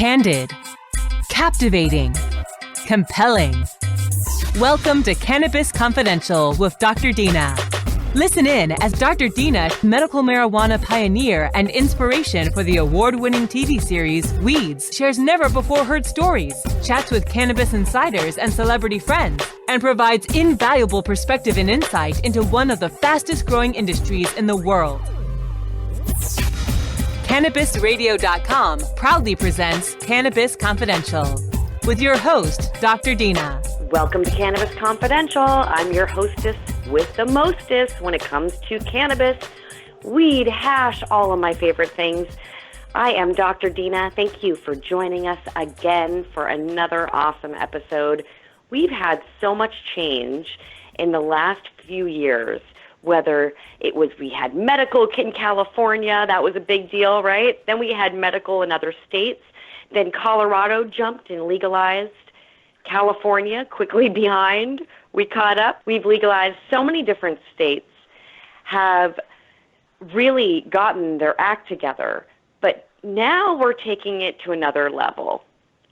Candid, captivating, compelling. Welcome to Cannabis Confidential with Dr. Dina. Listen in as Dr. Dina, medical marijuana pioneer and inspiration for the award-winning TV series Weeds, shares never-before-heard stories, chats with cannabis insiders and celebrity friends, and provides invaluable perspective and insight into one of the fastest-growing industries in the world. CannabisRadio.com proudly presents Cannabis Confidential with your host, Dr. Dina. Welcome to Cannabis Confidential. I'm your hostess with the mostest when it comes to cannabis, weed, hash, all of my favorite things. I am Dr. Dina. Thank you for joining us again for another awesome episode. We've had so much change in the last few years, whether it was we had medical in California, that was a big deal, right? Then we had medical in other states. Then Colorado jumped and legalized. California, quickly behind. We caught up. We've legalized. So many different states have really gotten their act together. But now we're taking it to another level.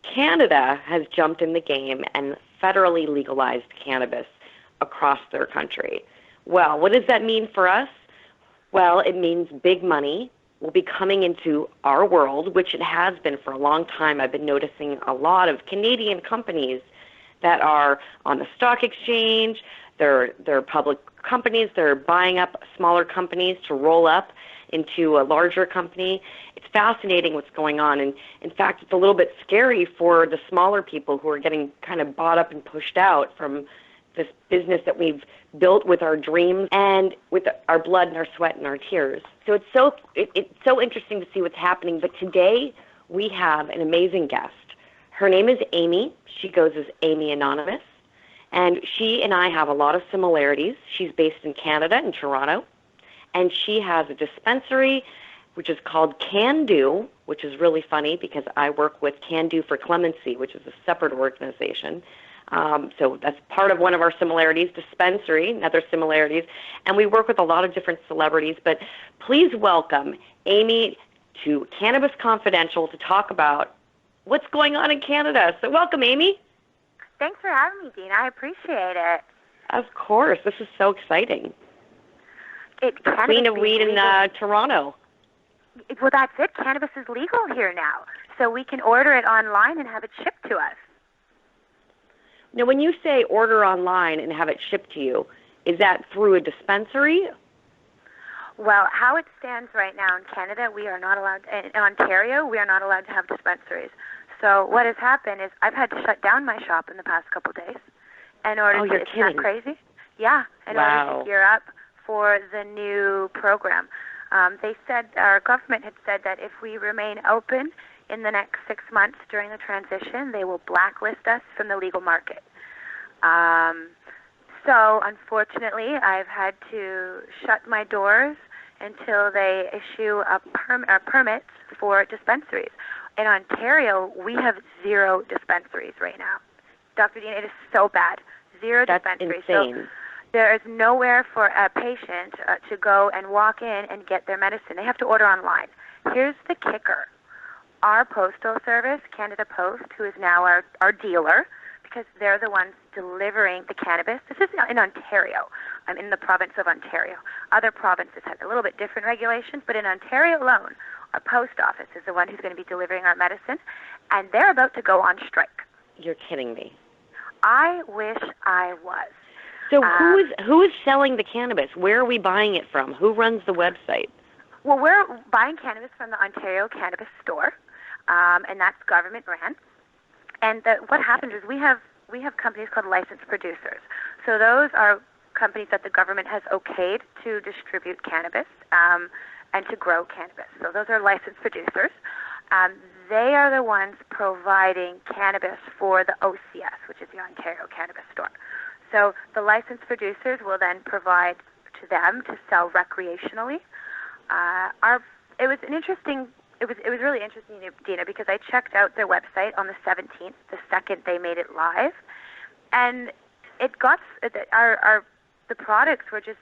Canada has jumped in the game and federally legalized cannabis across their country. Well, what does that mean for us? Well, it means big money will be coming into our world, which it has been for a long time. I've been noticing a lot of Canadian companies that are on the stock exchange. They're public companies. They're buying up smaller companies to roll up into a larger company. It's fascinating what's going on. And in fact, it's a little bit scary for the smaller people who are getting kind of bought up and pushed out from this business that we've built with our dreams and with our blood and our sweat and our tears. So it's so interesting to see what's happening. But today we have an amazing guest. Her name is Amy. She goes as Amy Anonymous. And she and I have a lot of similarities. She's based in Canada, in Toronto. And she has a dispensary which is called Can Do, which is really funny because I work with Can Do for Clemency, which is a separate organization. So that's part of one of our similarities, dispensary, and other similarities. And we work with a lot of different celebrities. But please welcome Amy to Cannabis Confidential to talk about what's going on in Canada. So welcome, Amy. Thanks for having me, Dina. I appreciate it. Of course. This is so exciting. Queen of Weed in Toronto. Well, that's it. Cannabis is legal here now. So we can order it online and have it shipped to us. Now, when you say order online and have it shipped to you, is that through a dispensary? Well, how it stands right now in Canada, we are not allowed, in Ontario, we are not allowed to have dispensaries. So what has happened is I've had to shut down my shop in the past couple of days in order to, it's not crazy? Yeah, in order to gear up for the new program. They said, our government had said that if we remain open in the next 6 months during the transition, they will blacklist us from the legal market. So, unfortunately, I've had to shut my doors until they issue permits for dispensaries. In Ontario, we have 0 dispensaries right now. Dr. Dina, it is so bad. 0 dispensaries. That's insane. So there is nowhere for a patient to go and walk in and get their medicine. They have to order online. Here's the kicker. Our postal service, Canada Post, who is now our dealer, because they're the ones delivering the cannabis. This is in Ontario. I'm in the province of Ontario. Other provinces have a little bit different regulations, but in Ontario alone, our post office is the one who's going to be delivering our medicine, and they're about to go on strike. You're kidding me. I wish I was. So who is selling the cannabis? Where are we buying it from? Who runs the website? Well, we're buying cannabis from the Ontario Cannabis Store, and that's government ran. And what happens is we have companies called licensed producers. So those are companies that the government has okayed to distribute cannabis and to grow cannabis. So those are licensed producers. They are the ones providing cannabis for the OCS, which is the Ontario Cannabis Store. So the licensed producers will then provide to them to sell recreationally. It was really interesting, Dina, because I checked out their website on the 17th, the second they made it live, and it got the products were just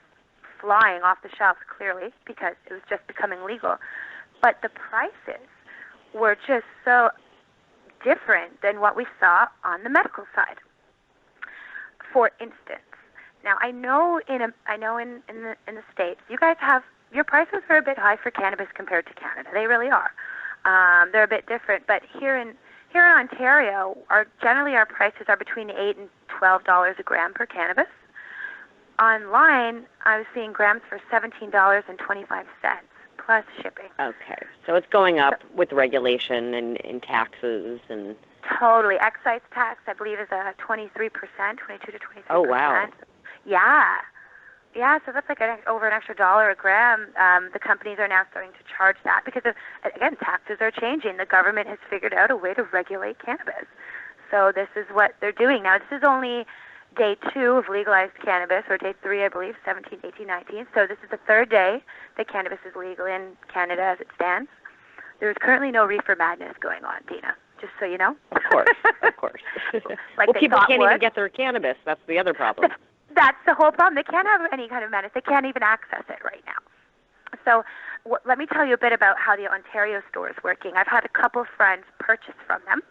flying off the shelves, clearly, because it was just becoming legal. But the prices were just so different than what we saw on the medical side. For instance, now I know in the States, you guys have your prices are a bit high for cannabis compared to Canada. They really are. They're a bit different, but here in Ontario, generally our prices are between $8 and $12 a gram per cannabis. Online, I was seeing grams for $17.25 plus shipping. Okay, so it's going up with regulation and taxes and. Totally. Excise tax, I believe, is 23%, 22 to 23%. Oh, wow. Yeah. Yeah, so that's like over an extra $1 a gram. The companies are now starting to charge that because, again, taxes are changing. The government has figured out a way to regulate cannabis. So this is what they're doing. Now, this is only day 2 of legalized cannabis, or day 3, I believe, 17, 18, 19. So this is the 3rd day that cannabis is legal in Canada as it stands. There is currently no reefer madness going on, Dina. Just so you know. Of course. Like well, people can't even get their cannabis. That's the other problem. That's the whole problem. They can't have any kind of medicine. They can't even access it right now. So let me tell you a bit about how the Ontario store is working. I've had a couple of friends purchase from them.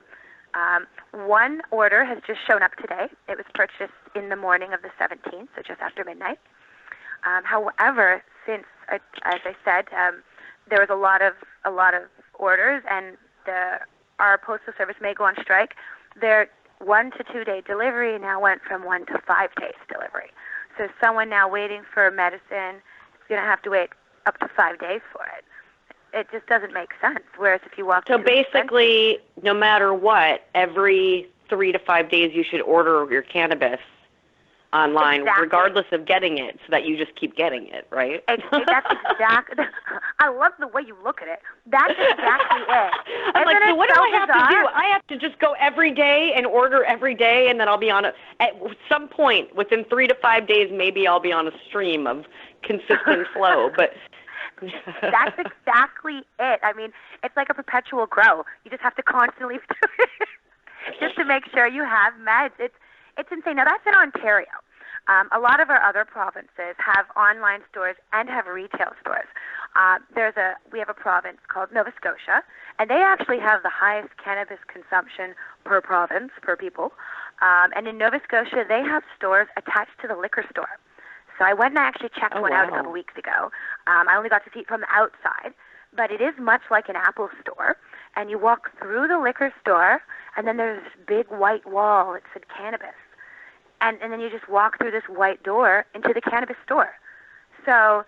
One order has just shown up today. It was purchased in the morning of the 17th, so just after midnight. However, since, as I said, there was a lot of orders, and our postal service may go on strike. Their 1 to 2 day delivery now went from 1 to 5 days delivery. So someone now waiting for medicine is going to have to wait up to 5 days for it. It just doesn't make sense. Whereas if you walk so basically, no matter what, every 3 to 5 days you should order your cannabis online, regardless of getting it, so that you just keep getting it, right? That's exactly. I love the way you look at it. That's exactly it. I'm like, so what do I have to do? I have to just go every day and order every day, and then I'll be on at some point within 3 to 5 days. Maybe I'll be on a stream of consistent flow, but. That's exactly it. I mean, it's like a perpetual grow. You just have to constantly do it just to make sure you have meds. It's insane. Now, that's in Ontario. A lot of our other provinces have online stores and have retail stores. We have a province called Nova Scotia, and they actually have the highest cannabis consumption per province, per people. And in Nova Scotia, they have stores attached to the liquor store. So I went and I actually checked one out a couple weeks ago. I only got to see it from the outside, but it is much like an Apple store. And you walk through the liquor store, and then there's this big white wall that said cannabis. And then you just walk through this white door into the cannabis store. So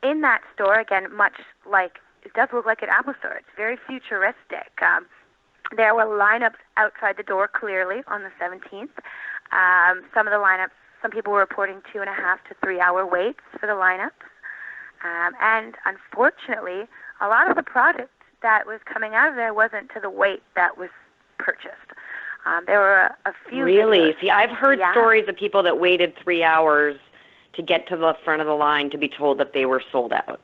in that store, again, much like it does look like an Apple store. It's very futuristic. There were lineups outside the door clearly on the 17th. Some of the lineups, some people were reporting 2.5 to 3 hour waits for the lineups. And unfortunately, a lot of the product that was coming out of there wasn't to the weight that was purchased. There were a few. Really? See, I've heard stories of people that waited 3 hours to get to the front of the line to be told that they were sold out.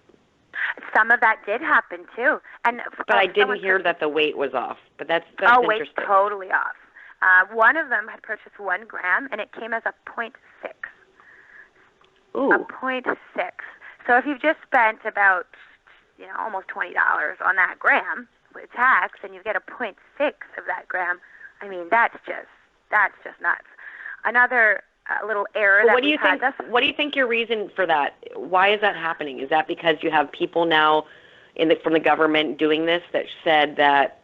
Some of that did happen too, but I didn't hear that the weight was off. But that's interesting. Weight's totally off. One of them had purchased 1 gram, and it came as a 0.6. Ooh. A 0.6. So if you've just spent about, almost $20 on that gram with tax, and you get a 0.6 of that gram, I mean, that's just nuts. Another little error that we had. What do you think your reason for that? Why is that happening? Is that because you have people now from the government doing this that said that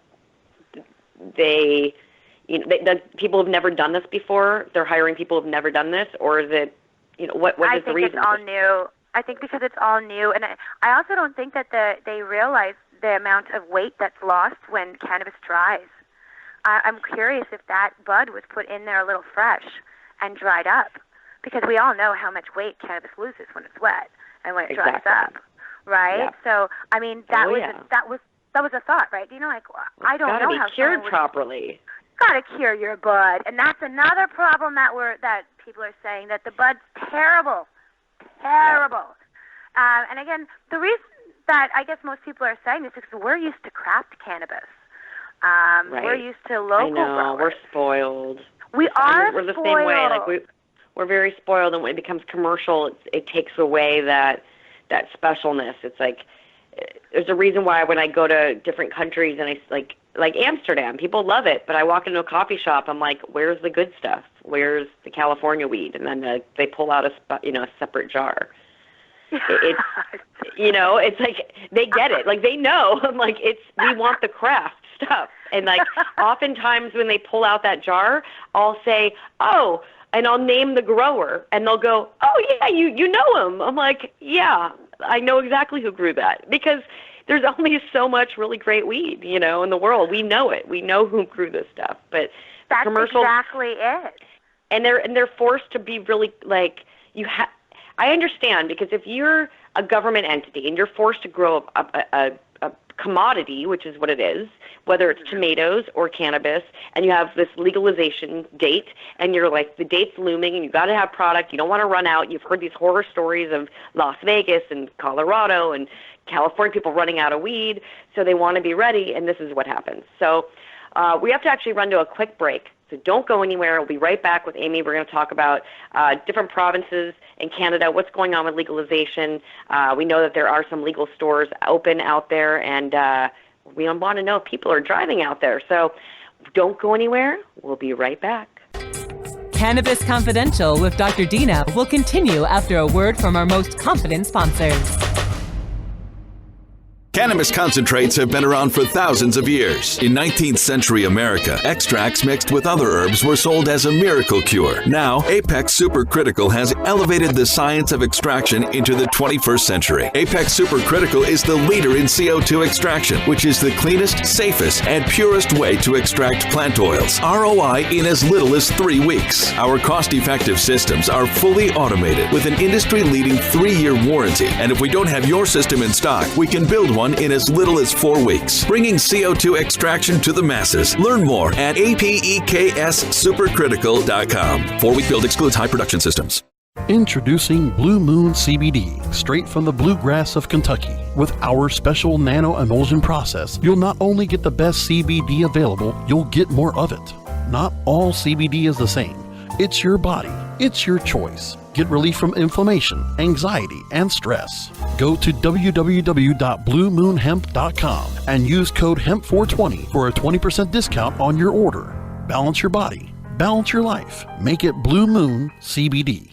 that people have never done this before? They're hiring people who have never done this, or is it, what is the reason? I think it's all new. I think because it's all new, and I also don't think that they realize the amount of weight that's lost when cannabis dries. I'm curious if that bud was put in there a little fresh and dried up, because we all know how much weight cannabis loses when it's wet and when it dries up, right? Yeah. So I mean, that was a thought, right? I don't know how to be cured properly. Got to cure your bud, and that's another problem that people are saying, that the bud's terrible. And again, the reason that I guess most people are saying this is because we're used to craft cannabis. Right. We're used to local growers. We're spoiled. We're the same way. Like we're very spoiled, and when it becomes commercial, it takes away that specialness. It's like there's a reason why when I go to different countries and like Amsterdam, people love it, but I walk into a coffee shop, I'm like, where's the good stuff? Where's the California weed? And then they pull out a separate jar. It's it's like they get it, like they know. I'm like, we want the craft stuff, and like oftentimes when they pull out that jar, I'll say, oh, and I'll name the grower, and they'll go, oh yeah, you know him. I'm like, yeah, I know exactly who grew that, because there's only so much really great weed, in the world. We know it. We know who grew this stuff, but that's commercials, exactly it. And they're forced to be really like I understand, because if you're a government entity and you're forced to grow a commodity, which is what it is, whether it's tomatoes or cannabis, and you have this legalization date, and you're like, the date's looming, and you got to have product, you don't want to run out. You've heard these horror stories of Las Vegas and Colorado and California people running out of weed, so they want to be ready, and this is what happens. So we have to actually run to a quick break. So don't go anywhere. We'll be right back with Amy. We're going to talk about different provinces in Canada, what's going on with legalization. We know that there are some legal stores open out there, and we want to know if people are driving out there. So don't go anywhere. We'll be right back. Cannabis Confidential with Dr. Dina will continue after a word from our most confident sponsors. Cannabis concentrates have been around for thousands of years. In 19th century America, extracts mixed with other herbs were sold as a miracle cure. Now, Apex Supercritical has elevated the science of extraction into the 21st century. Apex Supercritical is the leader in CO2 extraction, which is the cleanest, safest, and purest way to extract plant oils. ROI in as little as 3 weeks. Our cost-effective systems are fully automated with an industry-leading 3-year warranty. And if we don't have your system in stock, we can build one in as little as 4 weeks, bringing CO2 extraction to the masses. Learn more at APEKSSupercritical.com. 4-week build excludes high production systems. Introducing Blue Moon CBD, straight from the bluegrass of Kentucky. With our special nano-emulsion process, you'll not only get the best CBD available, you'll get more of it. Not all CBD is the same. It's your body. It's your choice. Get relief from inflammation, anxiety, and stress. Go to www.bluemoonhemp.com and use code HEMP420 for a 20% discount on your order. Balance your body. Balance your life. Make it Blue Moon CBD.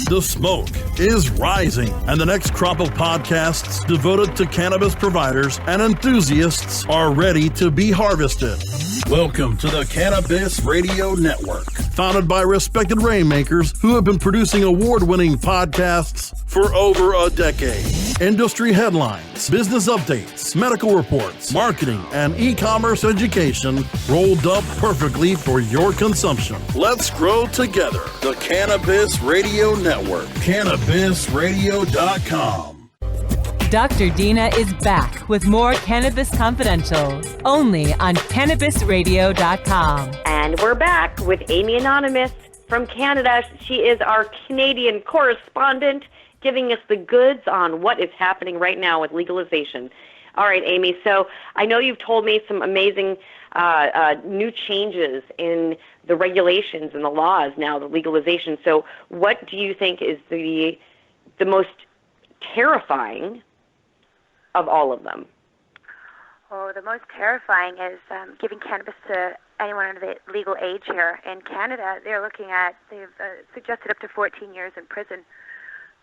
The smoke is rising, and the next crop of podcasts devoted to cannabis providers and enthusiasts are ready to be harvested. Welcome to the Cannabis Radio Network, founded by respected rainmakers who have been producing award-winning podcasts for over a decade. Industry headlines, business updates, medical reports, marketing, and e-commerce education rolled up perfectly for your consumption. Let's grow together. The Cannabis Radio Network, CannabisRadio.com. Dr. Dina is back with more Cannabis Confidential, only on CannabisRadio.com. And we're back with Amy Anonymous from Canada. She is our Canadian correspondent, giving us the goods on what is happening right now with legalization. All right, Amy, so I know you've told me some amazing new changes in the regulations and the laws now, the legalization. So what do you think is the most terrifying of all of them? Oh, the most terrifying is giving cannabis to anyone under the legal age here. In Canada, they've suggested up to 14 years in prison.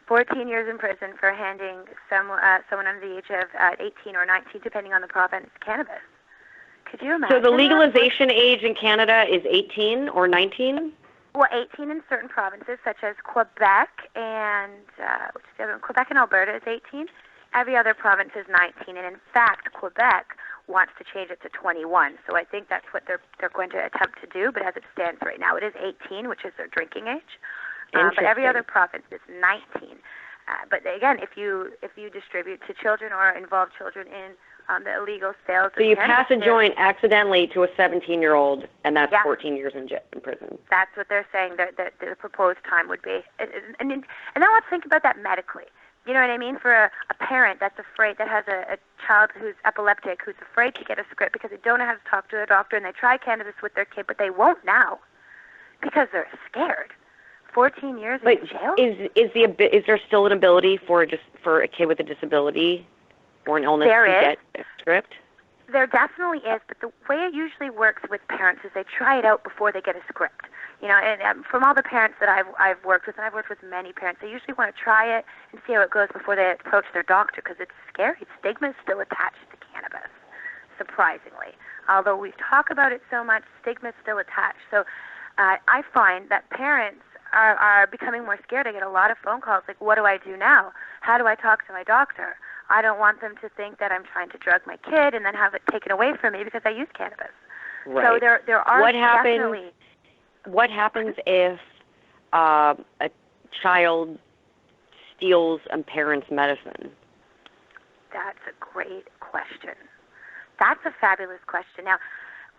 14 years in prison for handing someone under the age of 18 or 19, depending on the province, cannabis. Could you imagine? So the legalization age in Canada is 18 or 19? Well, 18 in certain provinces, such as Quebec and Quebec and Alberta is 18. Every other province is 19, and in fact, Quebec wants to change it to 21. So I think that's what they're going to attempt to do. But as it stands right now, it is 18, which is their drinking age. But every other province is 19. But again, if you distribute to children or involve children in the illegal sales, so you pass a joint accidentally to a 17-year-old, and that's 14 years in prison. That's what they're saying that the proposed time would be. And now let's think about that medically. You know what I mean? For a parent that's afraid, that has a child who's epileptic, who's afraid to get a script because they don't know how to talk to a doctor, and they try cannabis with their kid, but they won't now because they're scared. 14 years in jail? Is there still an ability for a kid with a disability or an illness to get a script? There definitely is, but the way it usually works with parents is they try it out before they get a script. You know, and from all the parents that I've worked with, and I've worked with many parents, they usually want to try it and see how it goes before they approach their doctor, because it's scary. Stigma is still attached to cannabis, surprisingly. Although we talk about it so much, stigma is still attached. So I find that parents are becoming more scared. I get a lot of phone calls like, what do I do now? How do I talk to my doctor? I don't want them to think that I'm trying to drug my kid and then have it taken away from me because I use cannabis. Right. So there are definitely... What happens if a child steals a parent's medicine? That's a great question. That's a fabulous question. Now,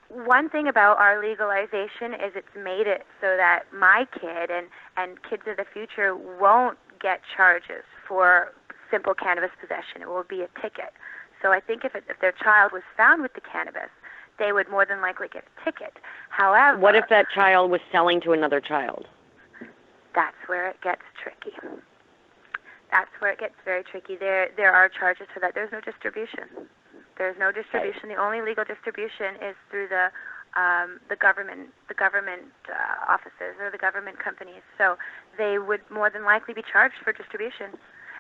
one thing about our legalization is it's made it so that my kid and kids of the future won't get charges for simple cannabis possession. It will be a ticket. So I think if their child was found with the cannabis, they would more than likely get a ticket. However... What if that child was selling to another child? That's where it gets tricky. That's where it gets very tricky. There are charges for that. There's no distribution. There's no distribution. Okay. The only legal distribution is through the government offices or the government companies. So they would more than likely be charged for distribution.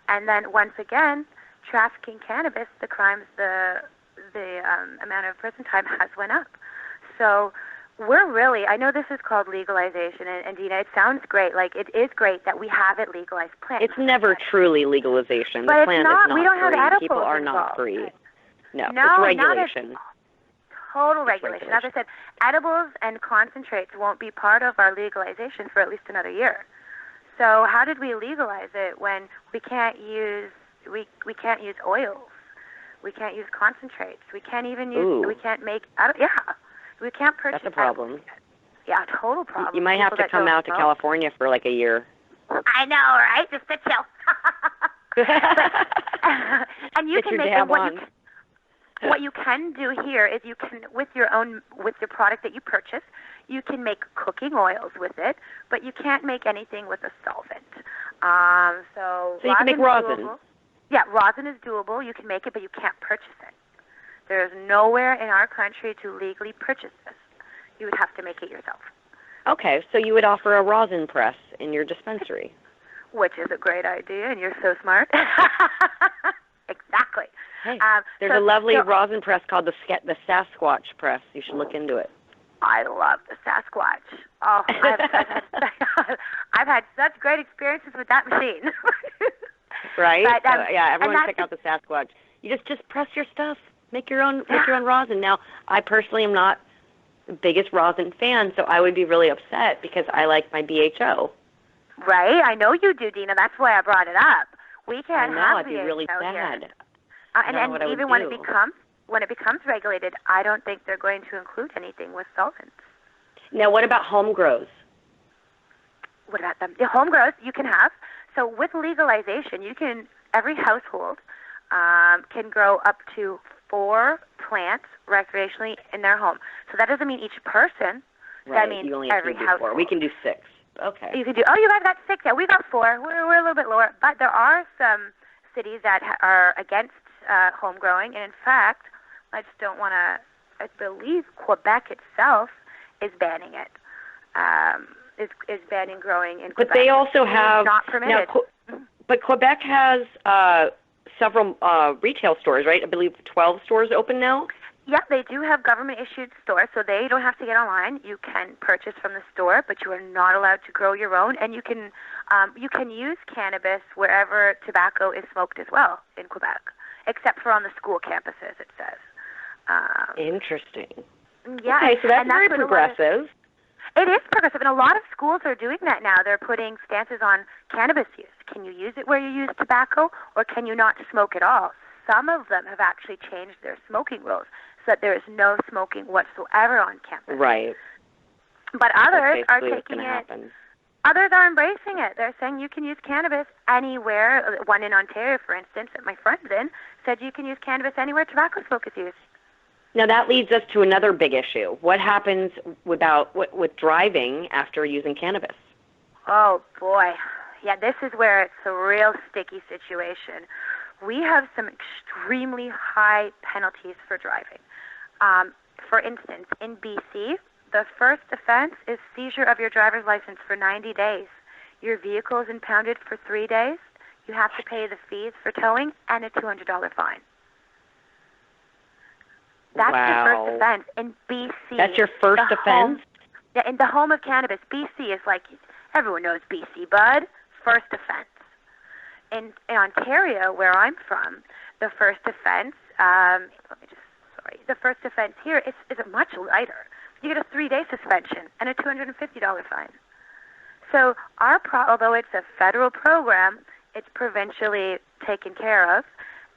And then once again, trafficking cannabis, the crimes, the amount of prison time has went up. So we're really, I know this is called legalization, and Dina, it sounds great. Like, it is great that we have it legalized. It's never truly legalization. But the plant it's not, is not we don't free. have edibles People are involved. not free. No, it's not regulation. Total regulation. As I said, edibles and concentrates won't be part of our legalization for at least another year. So how did we legalize it when we can't use oils? We can't use concentrates. We can't even use. We can't make. We can't purchase. That's a problem. Yeah, total problem. You might have to come out to California for like a year. I know, right? Just to chill. And you Get can your make dab what on. what you can do here is you can, with your product that you purchase, you can make cooking oils with it, but you can't make anything with a solvent. So you can make rosin. Doable. Yeah, rosin is doable. You can make it, but you can't purchase it. There's nowhere in our country to legally purchase this. You would have to make it yourself. Okay, so you would offer a rosin press in your dispensary. Which is a great idea, and you're so smart. Exactly. Hey, there's a lovely rosin press called the Sasquatch press. You should look into it. I love the Sasquatch. Oh, I've had such great experiences with that machine. Right? But, yeah, everyone check out the Sasquatch. You just press your stuff. Make your own rosin. Now, I personally am not the biggest rosin fan, so I would be really upset because I like my BHO. Right? I know you do, Dina. That's why I brought it up. We can't have I'd be really sad. And even when it becomes regulated, I don't think they're going to include anything with solvents. Now, what about home grows? What about them? The home grows you can have. So with legalization, every household can grow up to 4 plants recreationally in their home. So that doesn't mean each person. Right. That means you only every household. 4. We can do 6. Okay. You can do. Oh, you guys got 6. Yeah, we got 4. We're a little bit lower, but there are some cities that are against home growing, and in fact, I just don't want to. I believe Quebec itself is banning it. Is banning growing in Quebec. But they also have not permitted. Now, but Quebec has several retail stores, right? I believe 12 stores open now. Yeah, they do have government-issued stores, so they don't have to get online. You can purchase from the store, but you are not allowed to grow your own. And you can use cannabis wherever tobacco is smoked as well in Quebec, except for on the school campuses, it says. Interesting. Yeah. Okay, so that's very progressive. It is progressive, and a lot of schools are doing that now. They're putting stances on cannabis use. Can you use it where you use tobacco, or can you not smoke at all? Some of them have actually changed their smoking rules so that there is no smoking whatsoever on campus. Right. But others are taking it. Happen. Others are embracing it. They're saying you can use cannabis anywhere. One in Ontario, for instance, that my friend's in, said you can use cannabis anywhere tobacco smoke is used. Now that leads us to another big issue. What happens with driving after using cannabis? Oh, boy. Yeah, this is where it's a real sticky situation. We have some extremely high penalties for driving. For instance, in BC, the first offense is seizure of your driver's license for 90 days. Your vehicle is impounded for 3 days. You have to pay the fees for towing and a $200 fine. That's your first offense in BC. That's your first offense? In the home of cannabis. BC is like, everyone knows BC, bud. First offense. In Ontario, where I'm from, the first offense, the first offense here is much lighter. You get a 3-day suspension and a $250 fine. So although it's a federal program, it's provincially taken care of,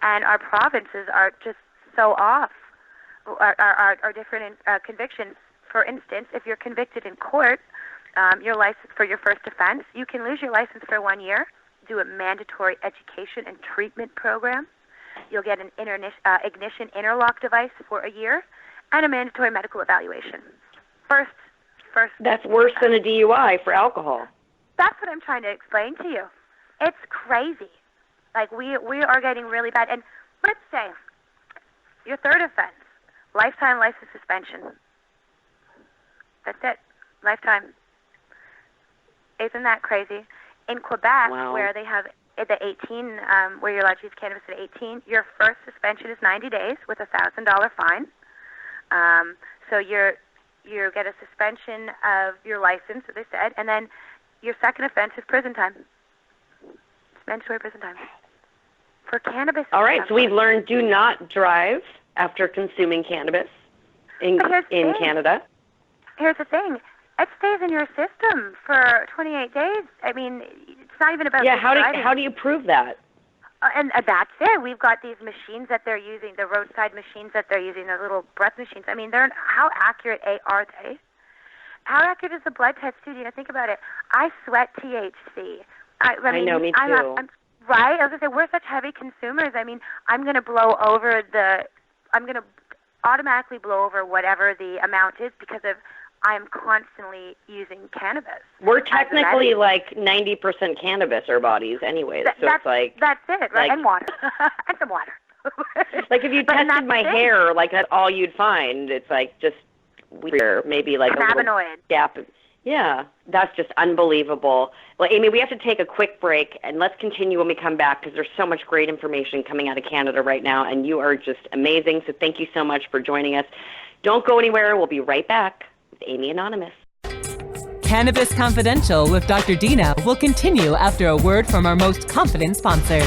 and our provinces are just so off, are different in convictions. For instance, if you're convicted in court, your license for your first offense, you can lose your license for 1 year, do a mandatory education and treatment program. You'll get an ignition interlock device for a year, and a mandatory medical evaluation. First. That's worse than a DUI for alcohol. That's what I'm trying to explain to you. It's crazy. Like, we are getting really bad. And let's say your third offense, lifetime license suspension. That's it. Lifetime. Isn't that crazy? In Quebec, where they have the 18, where you're allowed to use cannabis at 18, your first suspension is 90 days with a $1,000 fine. So you get a suspension of your license, as I said, and then your second offense is prison time. It's mandatory prison time. For cannabis. All right, so we've learned do not drive after consuming cannabis in Canada. Here's the thing. It stays in your system for 28 days. I mean, it's not even about driving. How do you prove that? And that's it. We've got these machines that they're using, the roadside machines that they're using, the little breath machines. I mean, how accurate are they? How accurate is the blood test, too? Think about it. I sweat THC. I mean, know, me too. Right? I was going to say, we're such heavy consumers. I mean, I'm going to automatically blow over whatever the amount is because I'm constantly using cannabis. We're technically like 90% cannabis, our bodies, anyways. It's like that's it, right? And water, and some water. Like if you tested my hair, like that's all you'd find. It's like just weird, maybe like a little gap. Yeah, that's just unbelievable. Well, Amy, we have to take a quick break, and let's continue when we come back because there's so much great information coming out of Canada right now, and you are just amazing. So thank you so much for joining us. Don't go anywhere. We'll be right back. Amy Anonymous. Cannabis Confidential with Dr. Dina will continue after a word from our most confident sponsors.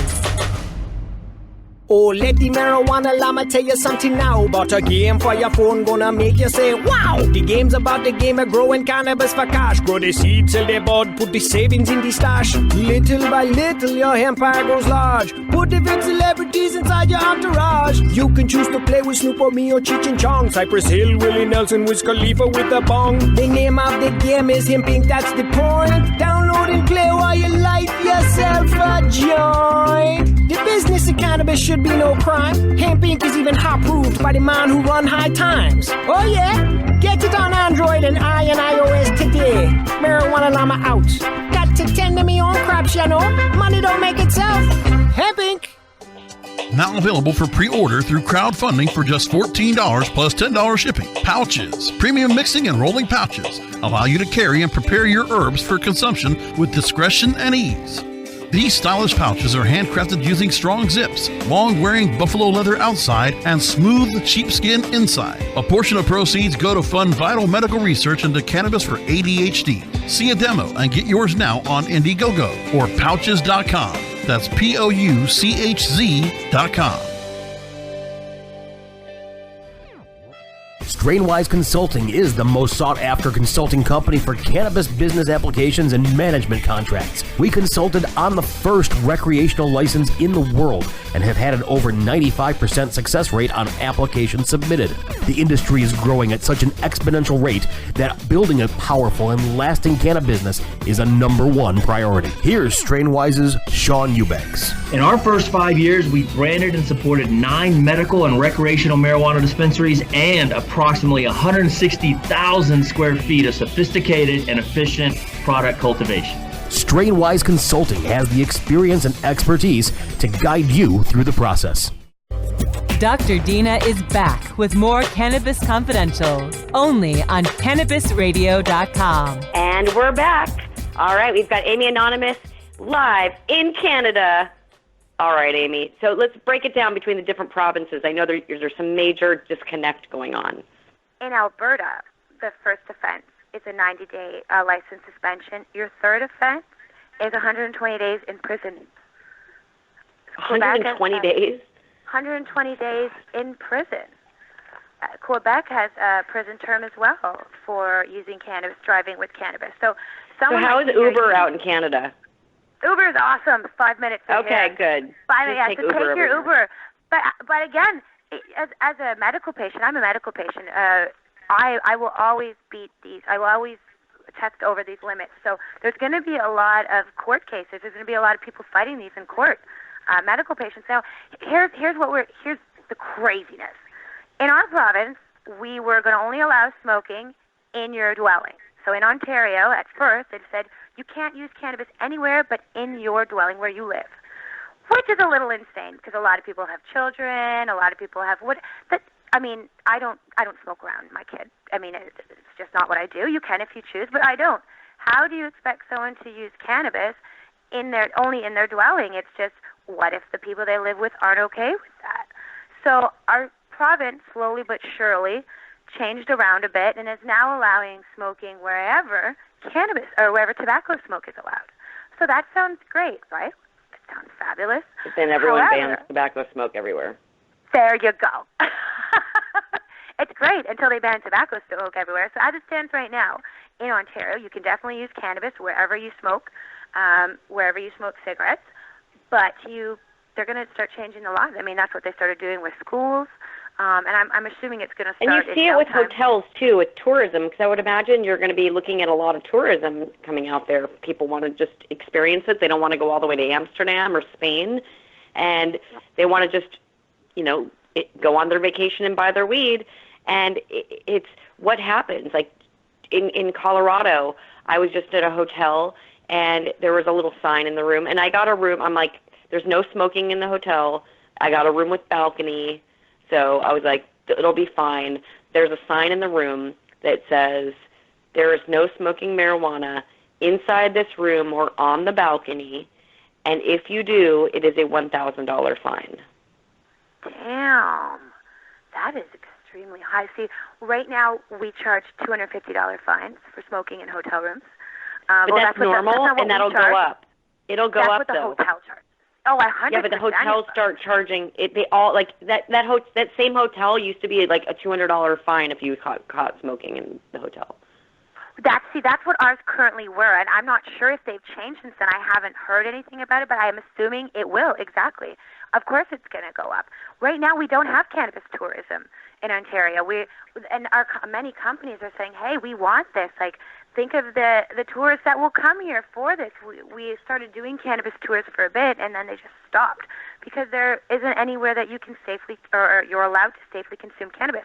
Oh, let the marijuana llama tell you something now about a game for your phone gonna make you say, wow! The game's about the game of growing cannabis for cash. Grow the seed, sell the bud, put the savings in the stash. Little by little, your empire grows large. Put the big celebrities inside your entourage. You can choose to play with Snoop or me or Cheech and Chong, Cypress Hill, Willie Nelson, Wiz Khalifa with a bong. The name of the game is Hemp Inc., that's the point. Download and play while you light yourself a joint. The business of cannabis should be no crime. Hemp Inc. is even hot-proofed by the man who run High Times. Oh yeah? Get it on Android and iOS today. Marijuana llama out. Got to tend to me own crops, you know. Money don't make itself. Hemp Inc. Now available for pre-order through crowdfunding for just $14 plus $10 shipping. Pouches, premium mixing and rolling pouches allow you to carry and prepare your herbs for consumption with discretion and ease. These stylish pouches are handcrafted using strong zips, long-wearing buffalo leather outside, and smooth sheepskin inside. A portion of proceeds go to fund vital medical research into cannabis for ADHD. See a demo and get yours now on Indiegogo or Pouches.com. That's POUCHZ.com. Strainwise Consulting is the most sought-after consulting company for cannabis business applications and management contracts. We consulted on the first recreational license in the world and have had an over 95% success rate on applications submitted. The industry is growing at such an exponential rate that building a powerful and lasting cannabis business is a #1 priority. Here's Strainwise's Sean Eubanks. In our first 5 years, we branded and supported 9 medical and recreational marijuana dispensaries and approximately 160,000 square feet of sophisticated and efficient product cultivation. Strainwise Consulting has the experience and expertise to guide you through the process. Dr. Dina is back with more Cannabis Confidential, only on CannabisRadio.com. And we're back. All right, we've got Amy Anonymous live in Canada. All right, Amy. So let's break it down between the different provinces. I know there's some major disconnect going on. In Alberta, the first offense is a 90-day license suspension. Your third offense is 120 days in prison. 120 days? 120 days in prison. Quebec has a prison term as well for using cannabis, driving with cannabis. So how is Uber out in Canada? Uber is awesome. 5 minutes. Okay, good. 5 minutes. Take your Uber. But again, as a medical patient, I'm a medical patient. I will always beat these. I will always test over these limits. So there's going to be a lot of court cases. There's going to be a lot of people fighting these in court. Medical patients. Now, here's the craziness. In our province, we were going to only allow smoking in your dwelling. So in Ontario, at first, it said you can't use cannabis anywhere but in your dwelling where you live, which is a little insane because a lot of people have children. A lot of people have I don't smoke around my kid. I mean, it's just not what I do. You can if you choose, but I don't. How do you expect someone to use cannabis only in their dwelling? It's just, what if the people they live with aren't okay with that? So our province, slowly but surely, changed around a bit and is now allowing smoking wherever cannabis or wherever tobacco smoke is allowed. So that sounds great, right? It sounds fabulous. But then everyone bans tobacco smoke everywhere. There you go. It's great until they ban tobacco smoke everywhere. So as it stands right now, in Ontario, you can definitely use cannabis wherever you smoke cigarettes, but they're going to start changing the laws. I mean, that's what they started doing with schools, and I'm assuming it's going to start. And you see it with hotels, too, with tourism, because I would imagine you're going to be looking at a lot of tourism coming out there. People want to just experience it. They don't want to go all the way to Amsterdam or Spain, and they want to just, go on their vacation and buy their weed. And it's what happens. Like in Colorado, I was just at a hotel, and there was a little sign in the room. And I got a room. I'm like, there's no smoking in the hotel. I got a room with balcony. So I was like, it'll be fine. There's a sign in the room that says, there is no smoking marijuana inside this room or on the balcony. And if you do, it is a $1,000 fine. Damn. That is extremely high. See, right now we charge $250 fines for smoking in hotel rooms. But that's normal, and that'll go up. It'll go up, though. That's what the hotel charges. Oh, 100%. Yeah, but the hotels start charging it. They all that same hotel used to be like a $200 fine if you caught smoking in the hotel. That's what ours currently were, and I'm not sure if they've changed since then. I haven't heard anything about it, but I'm assuming it will. Exactly. Of course, it's going to go up. Right now, we don't have cannabis tourism in Ontario. Many companies are saying, "Hey, we want this." Like, think of the tourists that will come here for this. We started doing cannabis tours for a bit, and then they just stopped because there isn't anywhere that you can safely or you're allowed to safely consume cannabis.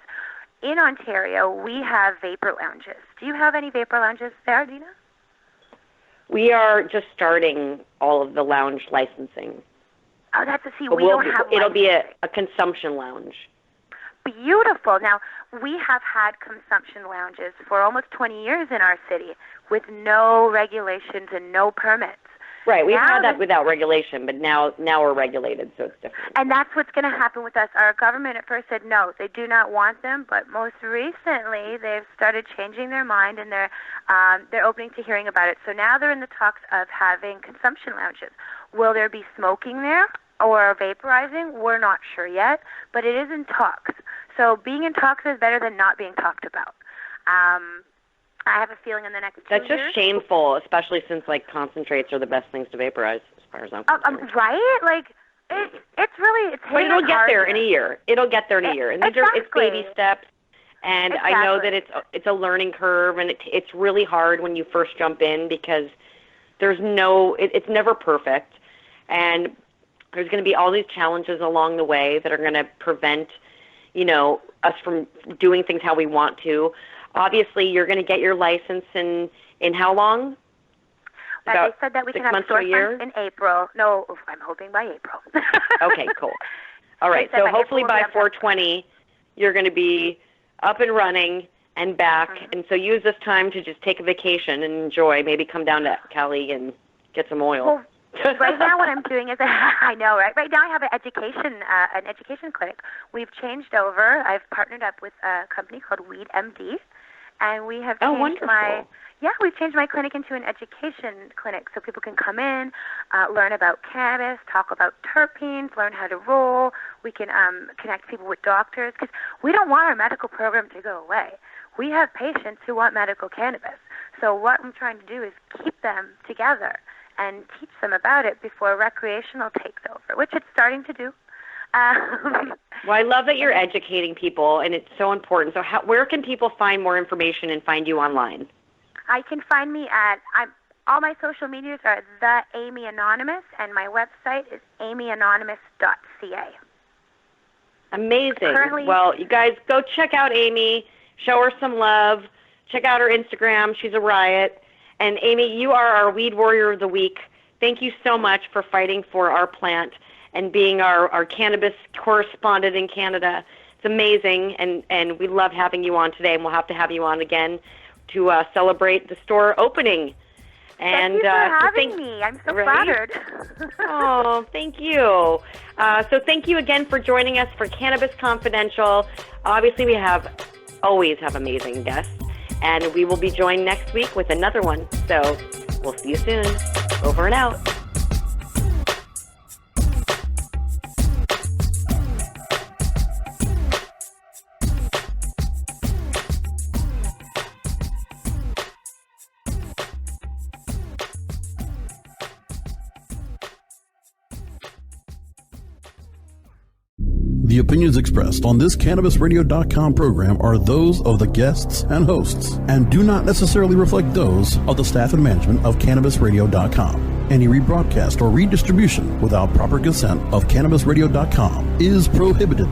In Ontario, we have vapor lounges. Do you have any vapor lounges there, Dina? We are just starting all of the lounge licensing. Oh, that's a see. We don't have. It'll be a consumption lounge. Beautiful. Now, we have had consumption lounges for almost 20 years in our city with no regulations and no permits. Right, we've had that without regulation, but now we're regulated, so it's different. And that's what's going to happen with us. Our government at first said no, they do not want them, but most recently they've started changing their mind, and they're opening to hearing about it. So now they're in the talks of having consumption lounges. Will there be smoking there or vaporizing? We're not sure yet, but it is in talks. So being in talks is better than not being talked about. I have a feeling in the next 2 years. That's just shameful, especially since concentrates are the best things to vaporize, as far as I'm concerned. Right? Like, it's really But it'll get there in a year. It'll get there in a year, and it's baby steps. And exactly. I know that it's a learning curve, and it's really hard when you first jump in because it's never perfect, and there's going to be all these challenges along the way that are going to prevent, us from doing things how we want to. Obviously, you're going to get your license in how long? They said that we can have storefronts in April. No, I'm hoping by April. Okay, cool. All right, so hopefully by 4:20, you're going to be up and running and back. Mm-hmm. And so use this time to just take a vacation and enjoy. Maybe come down to Cali and get some oil. Well, right now what I'm doing is, I know, right? Right now I have an education clinic. We've changed over. I've partnered up with a company called Weed MD, and we have changed we've changed my clinic into an education clinic so people can come in, learn about cannabis, talk about terpenes, learn how to roll. We can connect people with doctors because we don't want our medical program to go away. We have patients who want medical cannabis. So what I'm trying to do is keep them together and teach them about it before recreational takes over, which it's starting to do. Well, I love that you're educating people, and it's so important. So where can people find more information and find you online? I can find me at, all my social medias are The Amy Anonymous, and my website is amyanonymous.ca. Amazing. Well, you guys go check out Amy, show her some love, check out her Instagram. She's a riot. And Amy, you are our Weed Warrior of the Week. Thank you so much for fighting for our plant and being our cannabis correspondent in Canada. It's amazing, and we love having you on today, and we'll have to have you on again to celebrate the store opening. And, thank you for having me. I'm so flattered. Oh, thank you. So thank you again for joining us for Cannabis Confidential. Obviously, we always have amazing guests, and we will be joined next week with another one. So we'll see you soon. Over and out. The opinions expressed on this CannabisRadio.com program are those of the guests and hosts and do not necessarily reflect those of the staff and management of CannabisRadio.com. Any rebroadcast or redistribution without proper consent of CannabisRadio.com is prohibited.